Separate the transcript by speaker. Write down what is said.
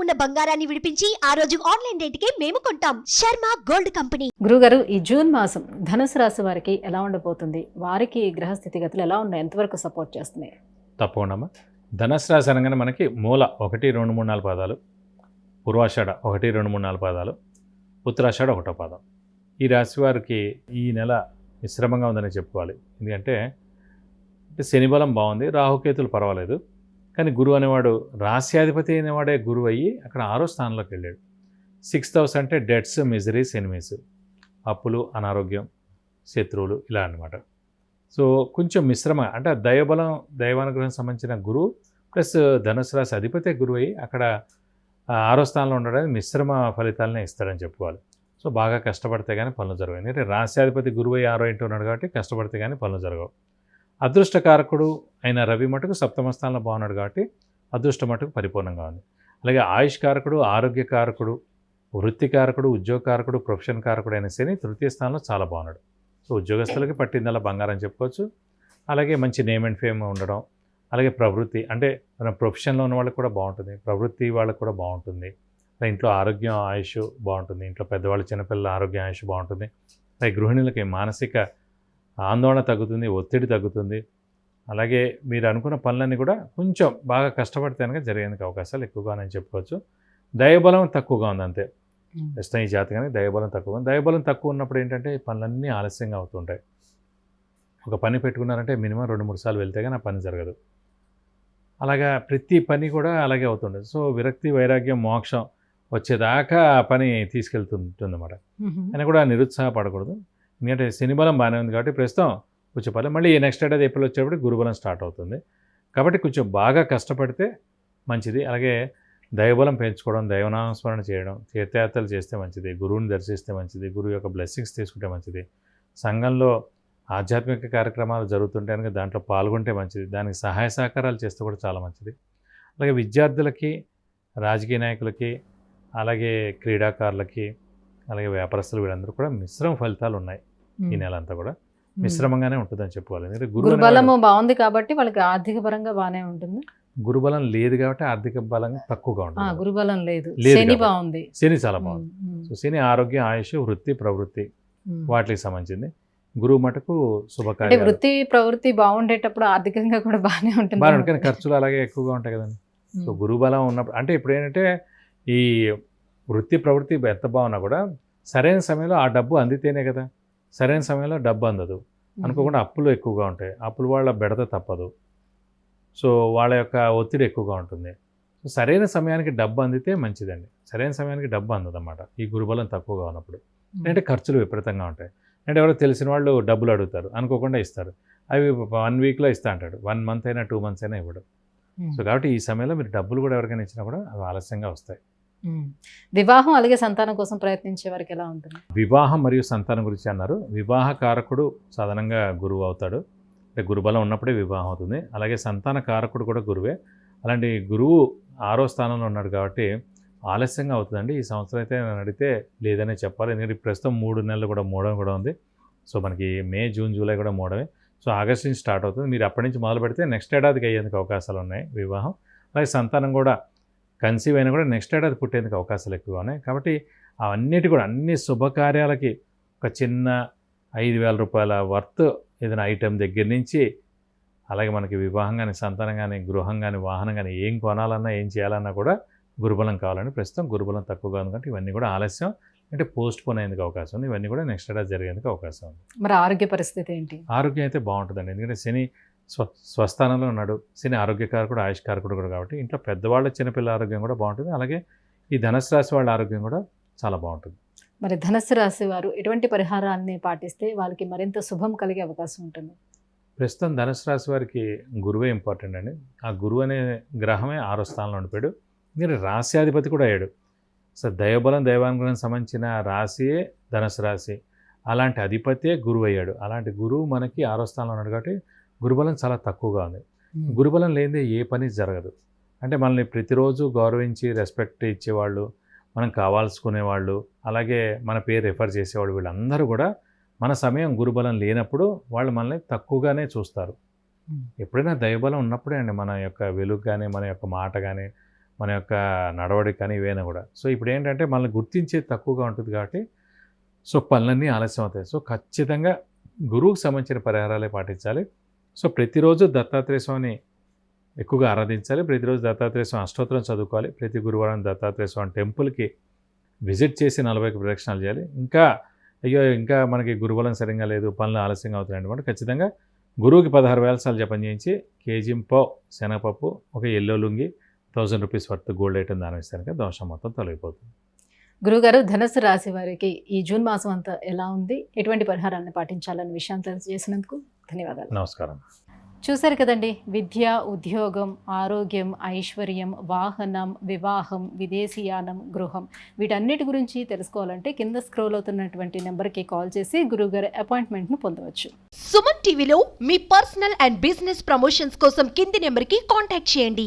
Speaker 1: ఉన్న బంగారాన్ని విడిపించి ఆ రోజు ఆన్లైన్ రేటుకే మేము కొంటాం. Sharma gold company.
Speaker 2: గురుగారు, ఈ జూన్ మాసం ధనుసు రాశి వారికి ఎలా ఉండబోతుంది? వారికి గ్రహ స్థితిగతులు ఎలా ఉన్నాయి? ఎంతవరకు సపోర్ట్ చేస్తున్నాయి?
Speaker 3: తప్పకుండా ధనుసు రాశి అనగానే మనకి మూల 1, 2, 3, 4 పాదాలు, పూర్వాషాఢ 1, 2, 3, 4 పాదాలు, ఉత్తరాషాఢ 1వ పాదం. ఈ రాశి వారికి ఈ నెల మిశ్రమంగా ఉందని చెప్పుకోవాలి. ఎందుకంటే శని బలం బాగుంది, రాహుకేతులు పర్వాలేదు, కానీ గురువు అనేవాడు రాశ్యాధిపతి అనేవాడే గురువు అయ్యి అక్కడ 6వ స్థానంలోకి వెళ్ళాడు. 6th హౌస్ అంటే డెట్స్, మిజరీస్, ఎనిమీస్, అప్పులు, అనారోగ్యం, శత్రువులు, ఇలా అన్నమాట. సో కొంచెం మిశ్రమ అంటే దైవబలం, దైవానుగ్రహం సంబంధించిన గురువు ప్లస్ ధనుసు రాశి అధిపతి గురువు అయ్యి అక్కడ 6వ స్థానంలో ఉండడానికి మిశ్రమ ఫలితాలనే ఇస్తాడని చెప్పుకోవాలి. సో బాగా కష్టపడితే కానీ పనులు జరగవు. ఎందుకంటే రాశ్యాధిపతి గురువు అయ్యి 6వ ఇంటి ఉన్నాడు కాబట్టి కష్టపడితే కానీ పనులు జరగవు. అదృష్టకారకుడు అయిన రవి మటుకు 7వ స్థానంలో బాగున్నాడు కాబట్టి అదృష్టం మటుకు పరిపూర్ణంగా ఉంది. అలాగే ఆయుష్కారకుడు, ఆరోగ్యకారకుడు, వృత్తికారకుడు, ఉద్యోగకారకుడు, ప్రొఫెషన్ కారకుడు అయిన శని 3వ స్థానంలో చాలా బాగున్నాడు. సో ఉద్యోగస్తులకి పట్టిందల్లా బంగారం చెప్పుకోవచ్చు. అలాగే మంచి నేమ్ అండ్ ఫేమ్ ఉండడం, అలాగే ప్రవృత్తి అంటే మన ప్రొఫెషన్లో ఉన్న వాళ్ళకి కూడా బాగుంటుంది, ప్రవృత్తి వాళ్ళకి కూడా బాగుంటుంది. ఇంట్లో ఆరోగ్యం, ఆయుష్ బాగుంటుంది, ఇంట్లో పెద్దవాళ్ళు, చిన్నపిల్లల ఆరోగ్యం, ఆయుష్ బాగుంటుంది. అలాగే గృహిణులకి మానసిక ఆందోళన తగ్గుతుంది, ఒత్తిడి తగ్గుతుంది. అలాగే మీరు అనుకున్న పనులన్నీ కూడా కొంచెం బాగా కష్టపడితే కనుక జరిగేందుకు అవకాశాలు ఎక్కువగా అని చెప్పుకోవచ్చు. దైవబలం తక్కువగా ఉంది అంతే. ప్రస్తుతం ఈ జాతకానికి దైవబలం తక్కువ ఉంది. దైవబలం తక్కువ ఉన్నప్పుడు ఏంటంటే ఈ పనులన్నీ ఆలస్యంగా అవుతుంటాయి. ఒక పని పెట్టుకున్నారంటే మినిమం 2-3 సార్లు వెళ్తే కానీ ఆ పని జరగదు. అలాగా ప్రతి పని కూడా అలాగే అవుతుండదు. సో విరక్తి, వైరాగ్యం, మోక్షం వచ్చేదాకా ఆ పని తీసుకెళ్తుంటుందన్నమాట. అని కూడా నిరుత్సాహపడకూడదు. ఎందుకంటే శని బలం బాగానే ఉంది కాబట్టి ప్రస్తుతం కొంచెం పర్లేదు. మళ్ళీ నెక్స్ట్ ఏడాది ఏప్రిల్ వచ్చేటప్పుడు గురుబలం స్టార్ట్ అవుతుంది కాబట్టి కొంచెం బాగా కష్టపడితే మంచిది. అలాగే దైవబలం పెంచుకోవడం, దైవనామస్మరణ చేయడం, తీర్థయాత్రలు చేస్తే మంచిది, గురువుని దర్శిస్తే మంచిది, గురువు యొక్క బ్లెస్సింగ్స్ తీసుకుంటే మంచిది. సంఘంలో ఆధ్యాత్మిక కార్యక్రమాలు జరుగుతుంటే కనుక దాంట్లో పాల్గొంటే మంచిది, దానికి సహాయ సహకారాలు చేస్తే కూడా చాలా మంచిది. అలాగే విద్యార్థులకి, రాజకీయ నాయకులకి, అలాగే క్రీడాకారులకి, అలాగే వ్యాపారస్తులు, వీళ్ళందరూ కూడా మిశ్రమ ఫలితాలు ఉన్నాయి. ఈ నెల అంతా కూడా మిశ్రమంగానే ఉంటుందని చెప్పుకోవాలి. ఎందుకంటే
Speaker 2: గురుబలము బాగుంది కాబట్టి వాళ్ళకి ఆర్థిక పరంగా బాగానే ఉంటుంది.
Speaker 3: గురుబలం లేదు కాబట్టి ఆర్థిక బలం తక్కువగా ఉంటుంది.
Speaker 2: గురుబలం లేదు, శని బాగుంది,
Speaker 3: శని చాలా బాగుంది. సో శని ఆరోగ్యం, ఆయుష్, వృత్తి, ప్రవృత్తి వాటికి సంబంధించింది. గురువు మటుకు శుభకార్యాలు,
Speaker 2: వృత్తి ప్రవృత్తి బాగుండేటప్పుడు ఆర్థికంగా కూడా బాగానే ఉంటుంది.
Speaker 3: బాగుంటుంది కానీ ఖర్చులు అలాగే ఎక్కువగా ఉంటాయి కదండి. సో గురువు బలం ఉన్నప్పుడు అంటే ఇప్పుడు ఏంటంటే ఈ వృత్తి ప్రవృత్తి ఎంత బాగున్నా కూడా సరైన సమయంలో ఆ డబ్బు అందితేనే కదా. సరైన సమయంలో డబ్బు అందదు అనుకోకుండా అప్పులు ఎక్కువగా ఉంటాయి. అప్పులు వాళ్ళ బెడద తప్పదు. సో వాళ్ళ యొక్క ఒత్తిడి ఎక్కువగా ఉంటుంది. సో సరైన సమయానికి డబ్బు అందితే మంచిదండి. సరైన సమయానికి డబ్బు అందదన్నమాట ఈ గురుబలం తక్కువగా ఉన్నప్పుడు. అంటే ఖర్చులు విపరీతంగా ఉంటాయి. అంటే ఎవరో తెలిసిన వాళ్ళు డబ్బులు అడుగుతారు, అనుకోకుండా ఇస్తారు. అవి 1 వీక్లో ఇస్తా అంటాడు, 1 మంత్ అయినా 2 మంత్స్ అయినా ఇవ్వడం. సో కాబట్టి ఈ సమయంలో మీరు డబ్బులు కూడా ఎవరికైనా ఇచ్చినా కూడా అవి ఆలస్యంగా వస్తాయి.
Speaker 2: వివాహం అలాగే సంతానం కోసం ప్రయత్నించే వారికి ఎలా ఉంటుంది?
Speaker 3: వివాహం మరియు సంతానం గురించి అన్నారు. వివాహ కారకుడు సాధారణంగా గురువు అవుతాడు. అంటే గురుబలం ఉన్నప్పుడే వివాహం అవుతుంది. అలాగే సంతాన కారకుడు కూడా గురువే. అలాంటి గురువు 6వ స్థానంలో ఉన్నాడు కాబట్టి ఆలస్యంగా అవుతుందండి. ఈ సంవత్సరం అయితే నేను అడిగితే లేదనే చెప్పాలి. ఎందుకంటే ప్రస్తుతం 3 నెలలు కూడా మూడడం కూడా ఉంది. సో మనకి మే, జూన్, జూలై కూడా మూడమే. సో ఆగస్ట్ నుంచి స్టార్ట్ అవుతుంది. మీరు అప్పటి నుంచి మొదలు పెడితే నెక్స్ట్ ఏడాదికి అయ్యేందుకు అవకాశాలు ఉన్నాయి వివాహం. అలాగే సంతానం కూడా కన్సీవ్ అయినా కూడా నెక్స్ట్ ఏడాది పుట్టేందుకు అవకాశాలు ఎక్కువగా ఉన్నాయి. కాబట్టి అవన్నిటి కూడా అన్ని శుభకార్యాలకి ఒక చిన్న 5,000 రూపాయల వర్త్ ఏదైనా ఐటెం దగ్గర నుంచి అలాగే మనకి వివాహం కానీ, సంతానం కానీ, గృహం కానీ, వాహనం కానీ ఏం కొనాలన్నా, ఏం చేయాలన్నా కూడా గురుబలం కావాలని ప్రస్తుతం గురుబలం తక్కువగా ఉంది కాబట్టి ఇవన్నీ కూడా ఆలస్యం అంటే పోస్ట్ పోన్ అయ్యేందుకు అవకాశం ఉంది. ఇవన్నీ కూడా నెక్స్ట్ ఏడాది జరిగేందుకు అవకాశం ఉంది.
Speaker 2: మరి ఆరోగ్య పరిస్థితి ఏంటి?
Speaker 3: ఆరోగ్యం అయితే బాగుంటుందండి. ఎందుకంటే శని స్వస్థానంలో ఉన్నాడు. శని ఆరోగ్యకారకుడు, ఆయుష్కారకుడు కూడా కాబట్టి ఇంట్లో పెద్దవాళ్ళ, చిన్నపిల్లల ఆరోగ్యం కూడా బాగుంటుంది. అలాగే ఈ ధనుసు రాశి వాళ్ళ ఆరోగ్యం కూడా చాలా బాగుంటుంది.
Speaker 2: మరి ధనుసు రాశి వారు ఎటువంటి పరిహారాన్ని పాటిస్తే వాళ్ళకి మరింత శుభం కలిగే అవకాశం ఉంటుంది?
Speaker 3: ప్రస్తుతం ధనుసు రాశి వారికి గురువే ఇంపార్టెంట్ అండి. ఆ గురువు అనే గ్రహమే 6వ స్థానంలో ఉండిపోయాడు. మీరు రాశ్యాధిపతి కూడా అయ్యాడు. సో దైవబలం, దైవానుగ్రహం సంబంధించిన రాశియే ధనుసు రాశి. అలాంటి అధిపతే గురువు అయ్యాడు. అలాంటి గురువు మనకి 6వ స్థానంలో ఉన్నాడు కాబట్టి గురుబలం చాలా తక్కువగా ఉంది. గురుబలం లేనిదే ఏ పని జరగదు. అంటే మనల్ని ప్రతిరోజు గౌరవించి రెస్పెక్ట్ ఇచ్చేవాళ్ళు, మనం కావాల్సుకునేవాళ్ళు, అలాగే మన పేరు రెఫర్ చేసేవాళ్ళు, వీళ్ళందరూ కూడా మన సమయం గురుబలం లేనప్పుడు వాళ్ళు మనల్ని తక్కువగానే చూస్తారు. ఎప్పుడైనా దైవబలం ఉన్నప్పుడే అండి మన యొక్క వెలుగు కానీ, మన యొక్క మాట కానీ, మన యొక్క నడవడిక కానీ ఇవైనా కూడా. సో ఇప్పుడు ఏంటంటే మనల్ని గుర్తించేది తక్కువగా ఉంటుంది కాబట్టి సో పనులన్నీ ఆలస్యం అవుతాయి. సో ఖచ్చితంగా గురువుకు సంబంధించిన పరిహారాలే పాటించాలి. సో ప్రతిరోజు దత్తాత్రేయ స్వామిని ఎక్కువగా ఆరాధించాలి. ప్రతిరోజు దత్తాత్రేయ స్వామి అష్టోత్తరం చదువుకోవాలి. ప్రతి గురువారం దత్తాత్రేయ స్వామి టెంపుల్కి విజిట్ చేసి 40 ప్రదక్షిణాలు చేయాలి. ఇంకా మనకి గురుబలం సరిగ్గా లేదు, పనులు ఆలస్యంగా అవుతున్నాయి అంటే ఖచ్చితంగా గురువుకి 16 వేల సార్లు జపం చేయించి కేజీంపావు శనగపప్పు, ఒక yellow lungi, 1000 rupees worth gold item దానం ఇస్తాను, దోషం మొత్తం తొలగిపోతుంది.
Speaker 2: గురుగారు, ధనుసు రాశి వారికి ఈ జూన్ మాసం అంతా ఎలా ఉంది, ఎటువంటి పరిహారాన్ని పాటించాలనే విషయాన్ని తెలియజేసినందుకు ధన్యవాదాలు.
Speaker 3: నమస్కారం.
Speaker 2: చూశారు కదండి, విద్య, ఉద్యోగం, ఆరోగ్యం, ఐశ్వర్యం, వాహనం, వివాహం, విదేశీయానం, గృహం వీటన్నిటి గురించి తెలుసుకోవాలంటే కింద స్క్రోల్ అవుతున్నటువంటి నెంబర్కి కాల్ చేసి గురువుగారి అపాయింట్మెంట్ను పొందవచ్చు.
Speaker 1: సుమన్ టీవీలో మీ పర్సనల్ అండ్ బిజినెస్ ప్రమోషన్స్ కోసం కింది నెంబర్కి కాంటాక్ట్ చేయండి.